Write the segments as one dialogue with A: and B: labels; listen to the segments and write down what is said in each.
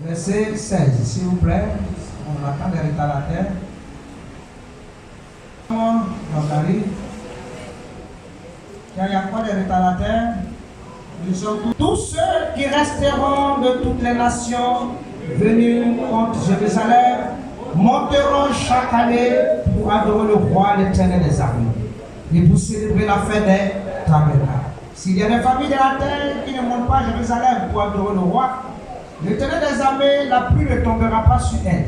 A: Verset 16, s'il vous plaît. On attend des retardataires. Il y a quoi des retardataires? Tous ceux qui resteront de toutes les nations venus contre Jérusalem monteront chaque année pour adorer le roi, l'Éternel des armées, et pour célébrer la fête des tabernacles. S'il y a des familles de la terre qui ne montent pas à Jérusalem pour adorer le roi, l'Éternel des armées, la pluie ne tombera pas sur elle.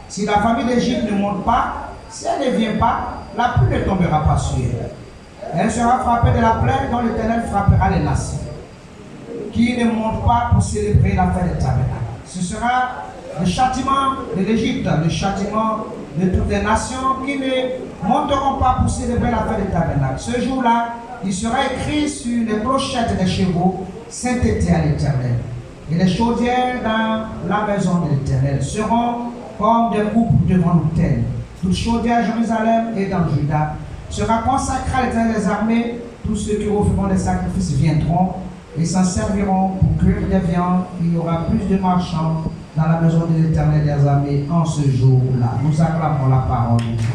A: Si la famille d'Égypte ne monte pas, si elle ne vient pas, la pluie ne tombera pas sur elle. Elle sera frappée de la plaie dont l'Éternel frappera les nations qui ne montent pas pour célébrer la fête des tabernacles. Ce sera le châtiment de l'Égypte, le châtiment de toutes les nations qui ne monteront pas pour célébrer la fête des tabernacles. Ce jour-là, il sera écrit sur les clochettes des chevaux, sainteté à l'Éternel. Et les chaudières dans la maison de l'Éternel seront comme des coupes devant l'autel. Toute chaudière à Jérusalem et dans Juda sera consacrée à l'Éternel des armées. Tous ceux qui offriront des sacrifices viendront et s'en serviront pour cuire des viandes. Il y aura plus de marchands dans la maison de l'Éternel des armées en ce jour-là. Nous acclamons la parole de Dieu.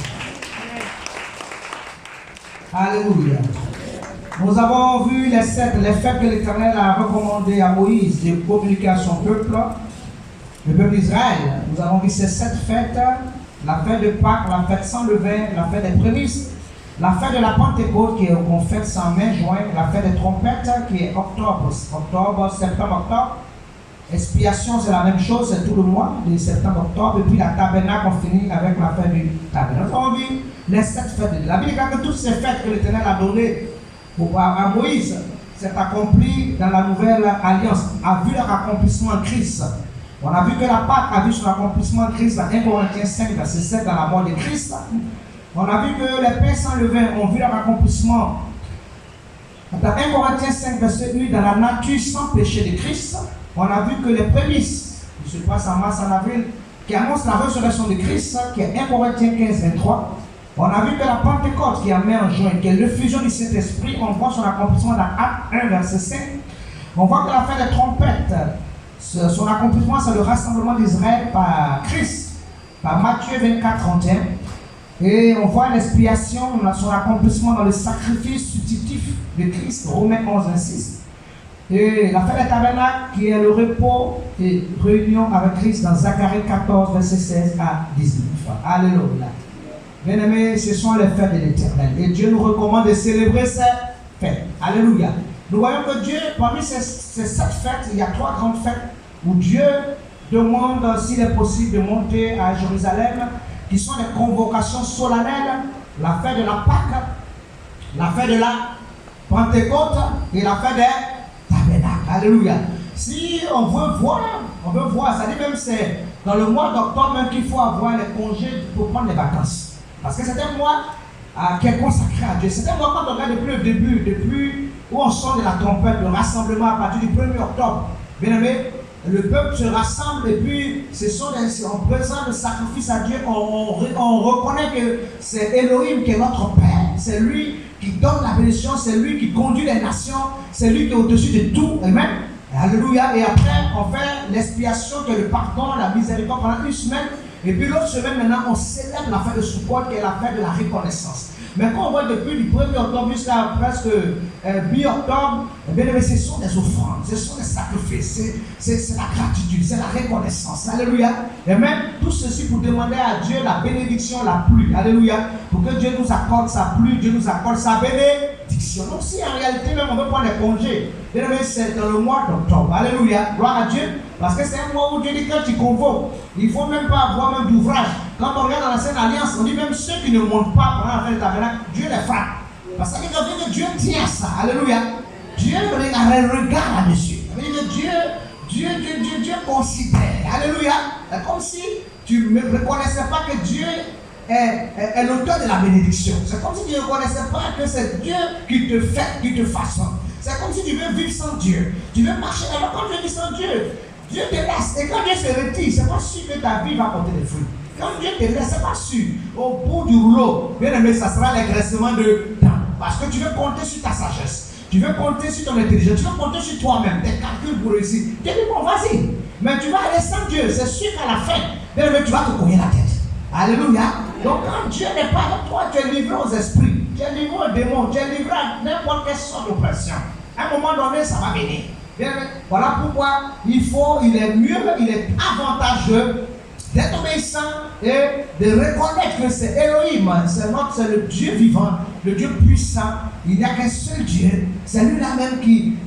A: Alléluia. Nous avons vu les fêtes que l'Éternel a recommandées à Moïse de communiquer à son peuple, le peuple d'Israël. Nous avons vu ces 7 fêtes, la fête de Pâques, la fête sans levain, la fête des prémices, la fête de la Pentecôte qu'on fête sans mai, juin, la fête des trompettes qui est octobre, septembre, octobre. Expiation, c'est la même chose, c'est tout le mois de septembre, octobre, et puis la tabernacle, on finit avec la fête du tabernacle. Nous avons vu les 7 fêtes. La Bible dit que toutes ces fêtes que l'Éternel a données à Moïse, s'est accompli dans la nouvelle alliance, a vu leur accomplissement en Christ. On a vu que la Pâque a vu son accomplissement en Christ, dans 1 Corinthiens 5, verset 7, dans la mort de Christ. On a vu que les pains sans levain ont vu leur accomplissement dans 1 Corinthiens 5, verset 8, dans la nature sans péché de Christ. On a vu que les prémices, qui se passent en mars, en avril, qui annoncent la résurrection de Christ, qui est 1 Corinthiens 15, 23. On a vu que la Pentecôte qui est en mai en juin, qui est l'effusion du Saint-Esprit, on voit son accomplissement dans Actes 1, verset 5. On voit que la fête des trompettes, son accomplissement, c'est le rassemblement d'Israël par Christ, par Matthieu 24, 31. Et on voit l'expiation, son accomplissement dans le sacrifice substitutif de Christ, Romains 11, 26. Et la fête des tabernacles, qui est le repos et réunion avec Christ dans Zacharie 14, verset 16 à 19. Alléluia. Bien-aimés, ce sont les fêtes de l'Éternel. Et Dieu nous recommande de célébrer ces fêtes. Alléluia. Nous voyons que Dieu, parmi ces 7 fêtes, il y a 3 grandes fêtes où Dieu demande, s'il est possible, de monter à Jérusalem, qui sont des convocations solennelles, la fête de la Pâque, la fête de la Pentecôte et la fête des tabernacles. Alléluia. Si on veut voir, ça dit même c'est dans le mois d'octobre même qu'il faut avoir les congés pour prendre les vacances. Parce que c'est un mois qui est consacré à Dieu. C'est un mois quand on regarde depuis le début, depuis où on sort de la trompette, le rassemblement à partir du 1er octobre. Bien aimé, le peuple se rassemble et puis on présente le sacrifice à Dieu. On reconnaît que c'est Elohim qui est notre Père. C'est lui qui donne la bénédiction, c'est lui qui conduit les nations, c'est lui qui est au-dessus de tout. Amen. Alléluia. Et après, on fait l'expiation, qui est le pardon, la miséricorde pendant une semaine. Et puis l'autre semaine, maintenant, on célèbre la fête de Sukkot, qui est la fête de la reconnaissance. Mais quand on voit depuis du 1er octobre jusqu'à presque mi-octobre, ce sont des offrandes, ce sont des sacrifices, c'est la gratitude, c'est la reconnaissance. Alléluia. Et même tout ceci pour demander à Dieu la bénédiction, la pluie. Alléluia. Pour que Dieu nous accorde sa pluie, Dieu nous accorde sa bénédiction. Donc si en réalité même on veut prendre des congés, c'est dans le mois d'octobre. Alléluia. Gloire à Dieu. Parce que c'est un mois où Dieu dit que tu convoques. Il ne faut même pas avoir même d'ouvrage. Quand on regarde dans l'ancienne alliance, on dit même ceux qui ne montent pas pendant la fête du tabernacle, Dieu les frappe. Parce que ça veut dire que Dieu tient ça. Alléluia. Dieu regarde là-dessus. Ça veut dire que Dieu considère. Alléluia. C'est comme si tu ne reconnaissais pas que Dieu est l'auteur de la bénédiction. C'est comme si tu ne reconnaissais pas que c'est Dieu qui te fait, qui te façonne. C'est comme si tu veux vivre sans Dieu. Tu veux marcher alors quand tu vis sans Dieu, Dieu te laisse. Et quand Dieu se retire, c'est pas sûr que ta vie va porter des fruits. Quand Dieu te laisse, c'est pas sûr. Au bout du rouleau, bien aimé, ça sera l'agressement de temps. Parce que tu veux compter sur ta sagesse. Tu veux compter sur ton intelligence. Tu veux compter sur toi-même. Tes calculs pour réussir. Dieu dit bon, vas-y. Mais tu vas aller sans Dieu. C'est sûr qu'à la fin, bien aimé, tu vas te cogner la tête. Alléluia. Donc quand Dieu n'est pas avec toi, tu es livré aux esprits, tu es livré aux démons, tu es livré à n'importe quelle sorte d'oppression. À un moment donné, ça va venir. Voilà pourquoi il est mieux, il est avantageux d'être obéissant et de reconnaître que c'est Elohim, c'est le Dieu vivant, le Dieu puissant. Il n'y a qu'un seul Dieu. C'est lui-là même qui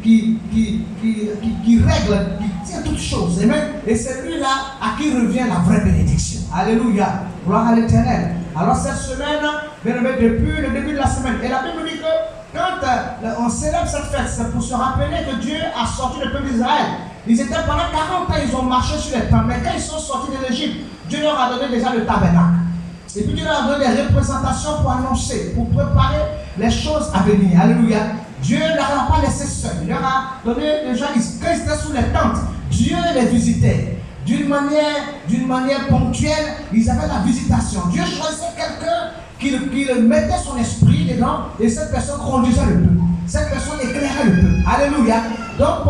A: règle, qui tient toutes choses. Amen. Et c'est lui-là à qui revient la vraie bénédiction. Alléluia. Gloire à l'Éternel. Alors cette semaine, bien aimé, depuis le début de la semaine, et la Bible dit que quand on célèbre cette fête, c'est pour se rappeler que Dieu a sorti le peuple d'Israël. Ils étaient pendant 40 ans, ils ont marché sur les tentes. Mais quand ils sont sortis de l'Égypte, Dieu leur a donné déjà le tabernacle. Et puis Dieu leur a donné des représentations pour annoncer, pour préparer les choses à venir. Alléluia. Dieu ne leur a pas laissé seuls. Il leur a donné déjà, quand ils étaient sous les tentes, Dieu les visitait. D'une manière ponctuelle, ils avaient la visitation. Dieu choisissait quelqu'un qui mettait son esprit dedans et cette personne conduisait le peuple. Cette personne éclairait le peuple. Alléluia. Donc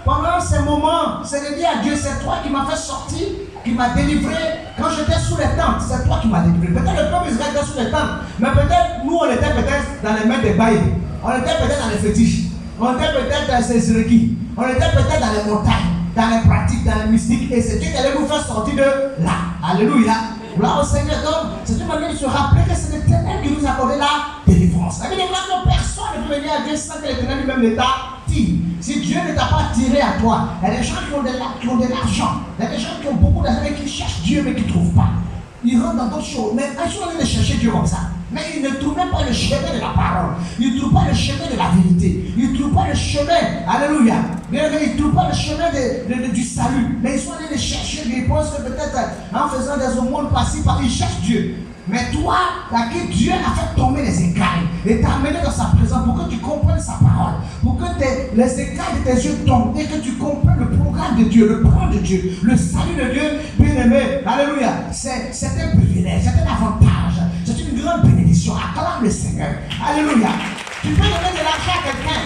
A: pendant ces moments, c'est de dire à Dieu, c'est toi qui m'as fait sortir, qui m'a délivré quand j'étais sous les tentes. C'est toi qui m'as délivré. Peut-être le peuple Israël était sous les tentes, mais peut-être nous on était peut-être dans les mains des bails. On était peut-être dans les fétiches. On était peut-être dans ces requis. On était peut-être dans les montagnes, dans les pratiques, dans les mystiques. Et c'est Dieu qui allait nous faire sortir de là. Alléluia. Gloire au Seigneur. Donc, c'est une manière de se rappeler que c'est l'Éternel qui nous a accordé la délivrance. La Bible dit que personne ne peut venir à Dieu sans que l'Éternel lui-même ne t'attire. Si Dieu ne t'a pas tiré à toi, il y a des gens qui ont de l'argent, il y a des gens qui ont beaucoup d'argent et qui cherchent Dieu mais qui ne trouvent pas. Ils rentrent dans d'autres choses. Mais ils sont allés chercher Dieu comme ça. Mais ils ne trouvent même pas le chemin de la parole. Ils ne trouvent pas le chemin de la vérité. Ils ne trouvent pas le chemin. Alléluia. Ils ne trouvent pas le chemin du salut. Mais ils sont allés les chercher. Ils pensent que peut-être en faisant des aumônes par-ci, par-là, ils cherchent Dieu. Mais toi, à qui Dieu a fait tomber les écailles et t'a amené dans sa présence pour que tu comprennes sa parole, pour que les écailles de tes yeux tombent et que tu comprennes le programme de Dieu, le plan de Dieu, le salut de Dieu, bien-aimé. Alléluia. C'est un privilège, c'est un avantage, c'est une grande bénédiction. Acclame le Seigneur. Alléluia. Tu peux donner de l'argent à quelqu'un.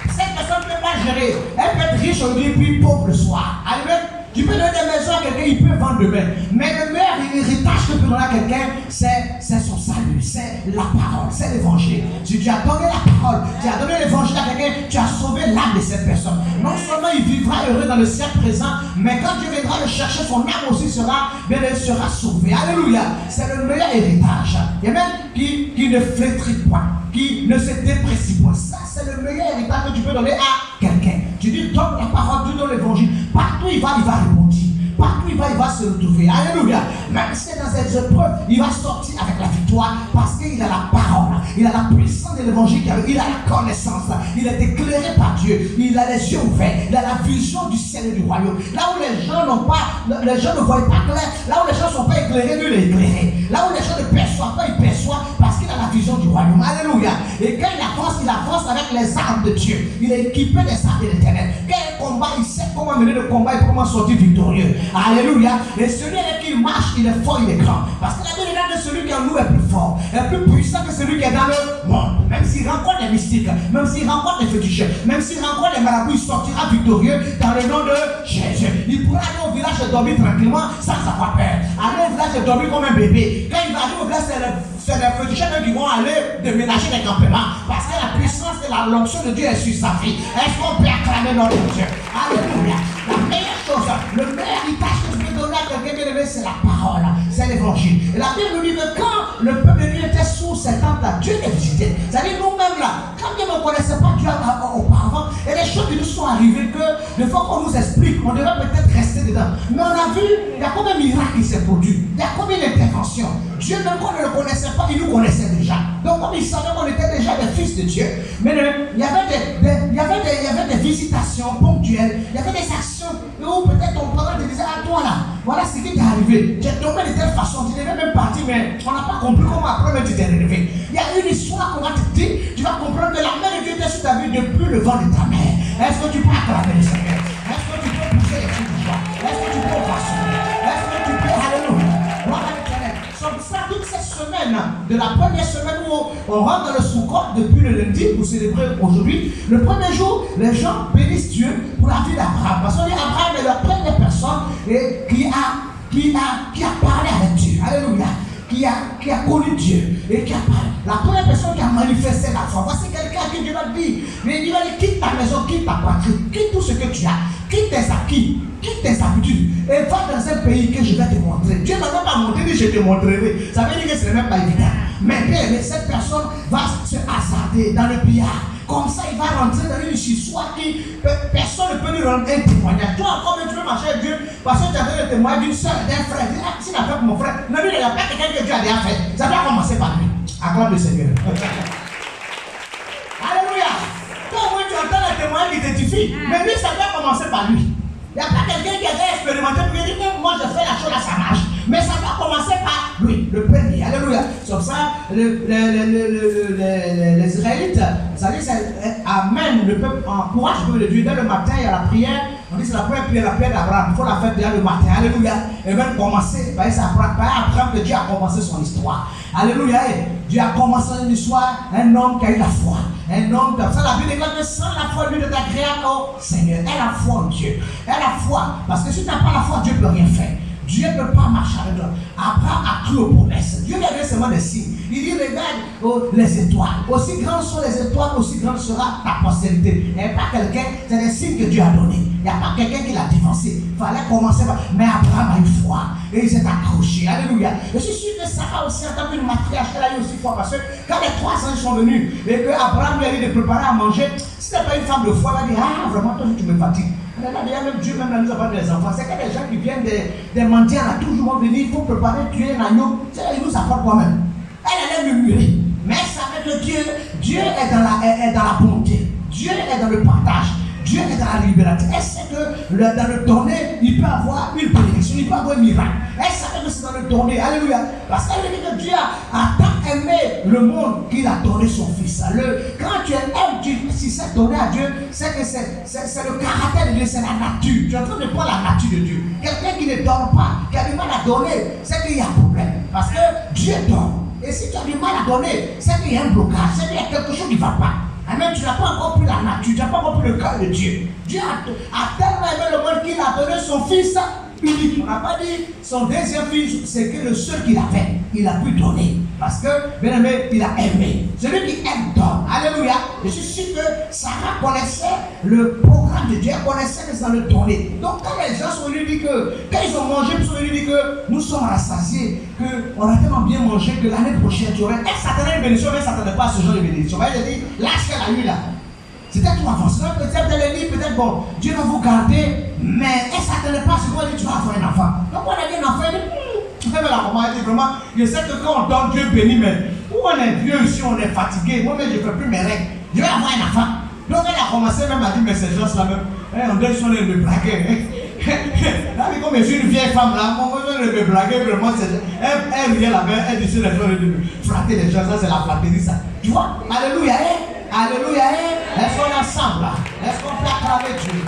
A: Cette personne ne peut pas gérer. Elle peut être riche aujourd'hui puis pauvre le soir. Alléluia. Tu peux donner des maisons à quelqu'un, il peut vendre demain. Mais le meilleur héritage que tu peux donner à quelqu'un, c'est son salut, c'est la parole, c'est l'évangile. Si tu as donné la parole, tu as donné l'évangile à quelqu'un, tu as sauvé l'âme de cette personne. Non seulement il vivra heureux dans le siècle présent, mais quand Dieu viendra le chercher, son âme aussi sera sauvée. Alléluia. C'est le meilleur héritage. Et même qui ne flétrit pas, qui ne se déprécie pas. Ça, c'est le meilleur héritage que tu peux donner à quelqu'un. Tu dis, donne la parole, tu donnes l'évangile. Partout il va répondre. Partout il va se retrouver. Alléluia. Même si c'est dans cette épreuve, il va sortir avec la victoire parce qu'il a la parole. Il a la puissance de l'évangile. Il a la connaissance. Il est éclairé par Dieu. Il a les yeux ouverts. Il a la vision du ciel et du royaume. Là où les gens ne voient pas clair. Là où les gens ne sont pas éclairés, lui il est éclairé. Là où les gens ne perçoivent pas, il perçoit parce qu'il a la vision du royaume. Alléluia. Et quand il avance avec les armes de Dieu. Il est équipé des armes de l'Éternel. Quand il combat, il sait comment mener le combat et comment sortir victorieux. Alléluia. Et celui avec qui il marche, il est fort, il est grand. Parce que la Bible dit que celui qui est en nous est plus fort, est plus puissant que celui qui est dans le monde. Même s'il rencontre des mystiques, même s'il rencontre des féticheurs, même s'il rencontre des marabouts, il sortira victorieux dans le nom de Jésus. Il pourra aller au village et dormir tranquillement sans avoir peur. Aller au village et dormir comme un bébé. Quand il va arriver au village, c'est les féticheurs qui vont aller déménager les campements. Parce que la puissance de la l'onction de Dieu est sur sa vie. Est-ce qu'on peut acclamer notre Dieu? Alléluia. La meilleure chose, le meilleur héritage que tu peux donner à quelqu'un bien aimé, c'est la parole, c'est l'évangile. Et la Bible nous dit que quand le peuple de Dieu était sous cette tente-là, Dieu les visitait. C'est-à-dire nous-mêmes là, quand bien on ne connaissait pas Dieu auparavant, il y a des choses qui nous sont arrivées que, des fois qu'on nous explique, on devrait peut-être rester dedans. Mais on a vu, il y a combien de miracles qui s'est produit, il y a combien d'interventions. Dieu, même qu'on ne le connaissait pas, il nous connaissait déjà. Donc comme il savait qu'on était déjà des fils de Dieu, mais il y avait des visitations ponctuelles, il y avait des actions où peut-être ton parent te disait, ah toi là, voilà ce qui t'est arrivé. Tu es tombé de telle façon, tu devais même partir, mais on n'a pas compris comment après même tu t'es relevé. Il y a une histoire qu'on va te dire, tu vas comprendre que la main de Dieu était sur ta vie depuis le vent de ta mère. Est-ce que tu peux acclamer le Seigneur? Est-ce que tu peux pousser les cris de joie? Est-ce que tu peux rassembler? Est-ce que tu peux, alléluia, gloire à l'Éternel. Comme ça, toute cette semaine, de la première semaine où on rentre dans le Soukot depuis le lundi pour célébrer aujourd'hui, le premier jour, les gens bénissent Dieu pour la vie d'Abraham. Parce qu'on dit Abraham est la première personne qui a parlé avec Dieu. Alléluia. Qui a connu Dieu et qui a parlé. La première personne qui a manifesté la foi. Voici quelqu'un qui Dieu va dire. Mais il va dire, quitte ta maison, quitte ta patrie, quitte tout ce que tu as, quitte tes acquis, quitte tes habitudes et va dans un pays que je vais te montrer. Dieu n'a même pas montré, dit je te montrerai. Ça veut dire que ce n'est même pas évident. Mais cette personne va se hasarder dans le pillard. Comme ça, il va rentrer dans une histoire qui personne ne peut lui rendre un témoignage. Toi, encore, tu veux marcher avec Dieu parce que tu as donné le témoignage d'une soeur, d'un frère. Dis, ah, s'il a fait pour mon frère, non, lui, il n'y a pas quelqu'un que Dieu a déjà fait. Ça doit commencer par lui. Acclame le Seigneur. Alléluia. Toi, au moins, tu entends le témoignage qui t'édifie. Mais lui, ça doit commencer par lui. Il n'y a pas quelqu'un qui a déjà expérimenté pour dire que moi, je fais la chose, là, ça marche. Mais ça doit commencer par lui, le premier. Alléluia. Sur ça, les Israélites, ça dit, amène le peuple en courage pour le Dieu. Dès le matin, il y a la prière. On dit c'est la première prière, la prière d'Abraham. Il faut la faire déjà le matin. Alléluia. Et même commencer. Par Abraham que Dieu a commencé son histoire. Alléluia. Et Dieu a commencé une histoire. Un homme qui a eu la foi. Un homme comme ça. La Bible déclare que sans la foi, lui est agréable au Seigneur. Elle a foi en Dieu. Elle a foi. Parce que si tu n'as pas la foi, Dieu ne peut rien faire. Dieu ne peut pas marcher avec toi. Abraham a cru aux promesses. Dieu lui a donné seulement des signes. Il dit, regarde les étoiles. Aussi grandes sont les étoiles, aussi grande sera ta postérité. Il n'y a pas quelqu'un, c'est des signes que Dieu a donnés. Il n'y a pas quelqu'un qui l'a dévancé. Il fallait commencer par. Mais Abraham a eu foi. Et il s'est accroché. Alléluia. Je suis sûr que Sarah aussi, en tant qu'une matriarche, elle a eu aussi foi. Parce que quand les 3 anges sont venus et que Abraham lui a dit de préparer à manger, si tu n'es pas une femme de foi, elle va dire, ah, vraiment, toi, tu me fatigues. Même Dieu même nous a pas des enfants. C'est que les gens qui viennent des mendiants là, toujours venir, il faut préparer, tuer un agneau. Il nous apporte quoi-même. Elle allait murmurer. Mais ça fait que Dieu est dans la bonté. Dieu est dans le partage. Dieu est dans la liberté. Elle sait que dans le donner, il peut avoir une bénédiction, il peut avoir un miracle. Elle savait que c'est dans le donner. Alléluia. Parce qu'elle dit que Dieu a tant aimé le monde qu'il a donné son fils. Quand tu aimes Dieu, si c'est donné à Dieu, c'est que c'est le caractère de Dieu, c'est la nature. Tu es en train de prendre la nature de Dieu. Quelqu'un qui ne donne pas, qui a du mal à donner, c'est qu'il y a un problème. Parce que Dieu donne. Et si tu as du mal à donner, c'est qu'il y a un blocage, c'est qu'il y a quelque chose qui ne va pas. Et même tu n'as pas encore pris la nature, tu n'as pas encore pris le cœur de Dieu. Dieu a tellement aimé le monde qu'il a donné son fils unique. On n'a pas dit son deuxième fils, c'est que le seul qu'il avait, il a pu donner. Parce que, bien aimé, il a aimé. Celui qui aime donne. Alléluia. Je suis sûr que Sarah connaissait le programme de Dieu, elle connaissait que c'est dans le donner. Donc quand les gens sont venus dire que, quand ils ont mangé, ils sont venus dire que nous sommes rassasiés, qu'on a tellement bien mangé que l'année prochaine, tu aurais. Elle s'attendait à une bénédiction, mais elle ne s'attendait pas à ce genre de bénédiction. Elle a dit, là, ce qu'elle a eu là. C'était trop avancé. Peut-être elle dit, peut-être bon, Dieu va vous garder, mais elle ne s'attendait pas à ce qu'on a dit, tu vas avoir un enfant. Donc on a dit un enfant, elle dit, vraiment, je sais que quand on donne, Dieu bénit, mais où on est vieux ici, on est fatigué, moi-même je ne fais plus mes règles, je vais avoir un enfant. Donc elle a commencé même à dire, mais ces gens-là même, on donne son de me blaguer. Là, comme je suis une vieille femme là, moi je me blaguer vraiment, elle vient là-bas, elle dit sur les gens de flatter les gens, ça c'est la flatterie ça. Tu vois, alléluia, alléluia, est-ce qu'on est ensemble là? Est-ce qu'on peut acclamer Dieu?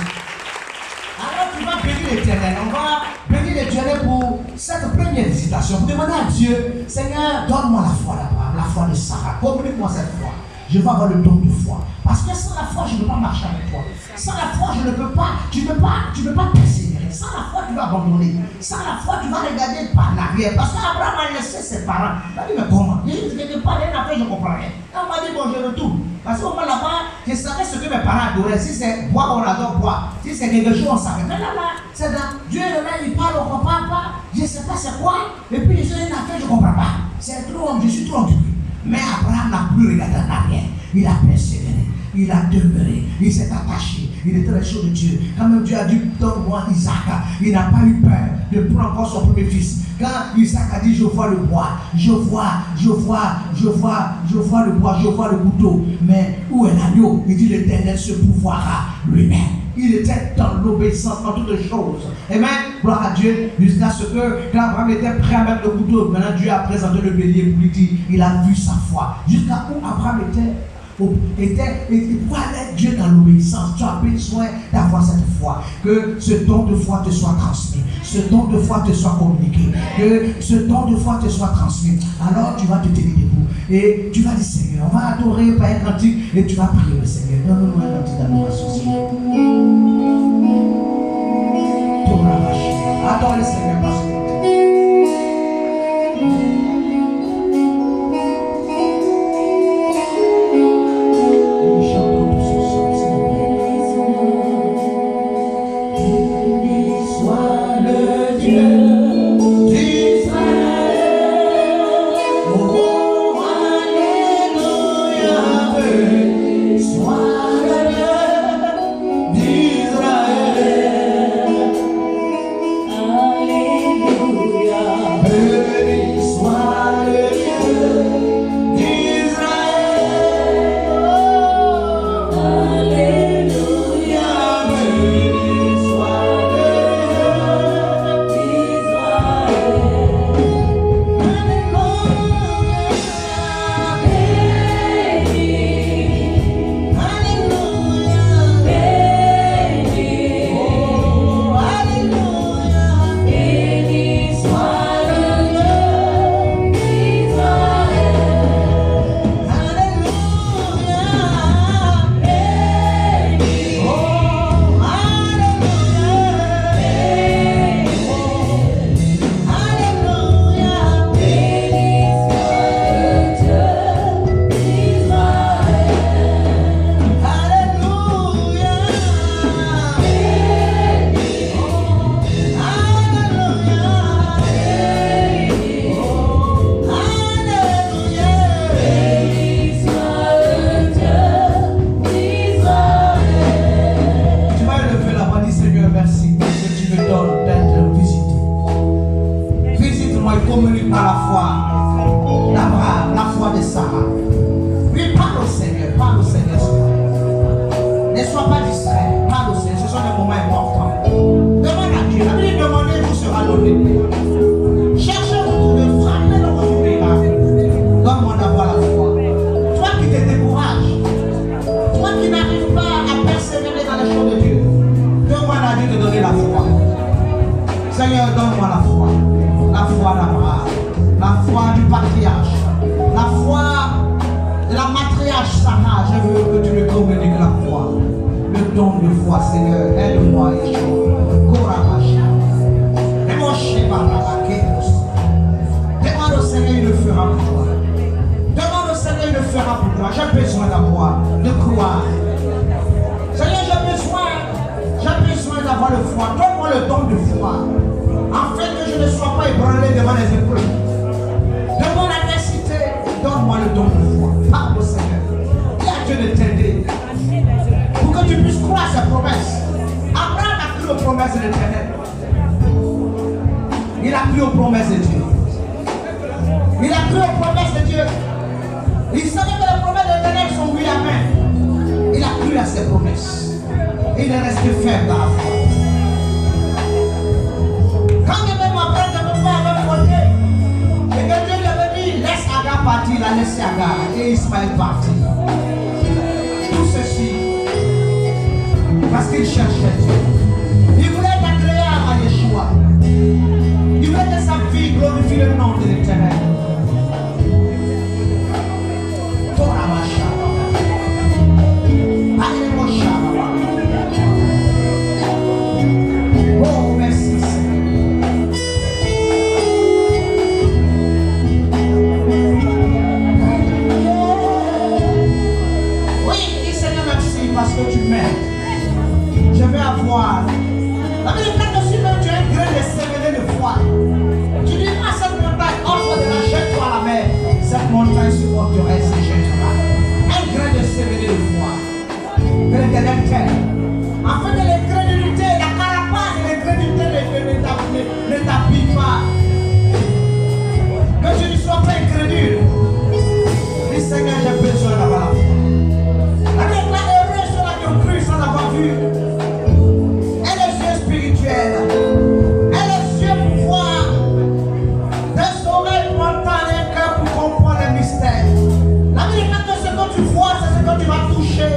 A: Alors tu vas bénir l'Éternel, on va bénir l'Éternel pour cette première visitation, pour demander à Dieu, Seigneur, donne-moi la foi là-bas, la foi de Sarah, communique-moi cette foi. Je vais avoir le don de foi. Parce que sans la foi, je ne peux pas marcher avec toi. Sans la foi, je ne peux pas, tu ne peux pas persévérer. Sans la foi, tu vas abandonner. Sans la foi, tu vas regarder par l'arrière. Parce qu'Abraham a laissé ses parents. Il a dit, mais comment? Il dit, quelque part, il y a une affaire, je ne comprends rien. On m'a dit, bon, je retourne. Parce qu'au moment là-bas, je savais ce que mes parents adoraient. Si c'est boire, on adore boire. Si c'est quelque chose, on savait. Mais là, c'est dans Dieu est là, il parle, on ne comprend pas. Je ne sais pas c'est quoi. Et puis, il y a une affaire, je ne comprends pas. C'est trop, je suis trop occupé. Mais Abraham n'a plus regardé en arrière. Il a persévéré, il a demeuré, il s'est attaché, il était dans les choses de Dieu. Quand même Dieu a dit, donne-moi Isaac, il n'a pas eu peur de prendre encore son premier fils. Quand Isaac a dit, je vois le bois, je vois le bois, je vois le couteau. Mais où est l'agneau? Il dit, l'Éternel se pouvoira lui-même. Il était dans l'obéissance en toutes choses. Amen. Gloire à Dieu. Jusqu'à ce que, quand Abraham était prêt à mettre le couteau, maintenant Dieu a présenté le bélier pour lui dire, il a vu sa foi. Jusqu'à où Abraham était pour aller Dieu dans l'obéissance, tu as besoin d'avoir cette foi. Que ce don de foi te soit transmis. Ce don de foi te soit communiqué. Que ce don de foi te soit transmis. Alors tu vas te tenir debout. Et tu vas dire, Seigneur, on va adorer par un cantique. Et tu vas prier le Seigneur. Donne-nous un cantique d'adoration, Seigneur. communique par la foi d'Abraham, la foi de Sarah. Oui, parle au Seigneur, parle au Seigneur. Ne sois pas distrait, parle au Seigneur, ce sont des moments importants. Demande à Dieu, la Bible demandez, vous sera donné. Cherchez autour de vous, frappez-le vous ouvrira. Donne-moi d'avoir la foi. Toi qui te décourages, toi qui n'arrives pas à persévérer dans les choses de Dieu, demande à Dieu de donner la foi. Seigneur, donne-moi la foi d'Abraham, la foi du patriarche, la foi de la matriarche Sarah. Je veux que tu me communiques la foi, le don de foi, Seigneur. Aide-moi, Yeshua. Demande au Seigneur, il le fera pour toi. Demande au Seigneur, il le fera pour toi. J'ai besoin d'avoir, de croire. Seigneur, j'ai besoin d'avoir le foi. Donne-moi le don de foi, afin que je ne sois pas ébranlé devant les épreuves. Devant l'adversité, donne-moi le don de foi. Parle au Seigneur. Dis à Dieu de t'aider, pour que tu puisses croire ses promesses. Abraham a cru aux promesses de l'Éternel. Il a cru aux promesses de Dieu. Il a cru aux promesses de Dieu. Il savait que les promesses de l'Éternel sont oui, amen. Il a cru à ses promesses. Et il est resté ferme dans la foi. Quand il même après que mon père avait fauté, et que Dieu lui avait dit, laisse Agar partir, il a laissé Agar et Ismaël partir. Tout ceci, parce qu'il cherchait Dieu. Il voulait être agréable à Yeshua. Il voulait que sa vie glorifie le nom de l'Éternel. Oh, merci Seigneur. Oui, dis Seigneur merci parce que tu m'aides. Je vais avoir. La Bible dit que si même tu as un grain de séméné de foi, tu diras à cette montagne, offre de la jette-toi à la mer. Cette montagne supportera et se jettera. Un grain de séméné de foi. Que l'Éternel t'aide. Afin que l'incrédulité, la carapace et l'incrédulité ne t'habillent pas. Que je ne sois pas incrédule. Dis Seigneur, j'ai besoin d'avoir la foi. La Bible est heureux ceux-là qui ont cru sans avoir vu. Et les yeux spirituels. Et les yeux pour voir. Des oreilles pour entendre et un cœur pour comprendre les mystères. La Bible dit que ce que tu vois, c'est ce que tu vas toucher.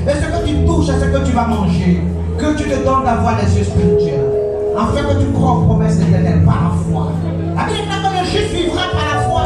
A: Et ce que tu touches, c'est ce que tu vas manger. Que tu te donnes d'avoir les yeux spirituels. Afin que tu crois aux promesses éternelles par la foi. La Bible dit que le juste vivra par la foi.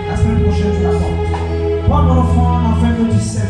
A: La semaine prochaine, tu la portes. Prends ton offrande afin que tu sais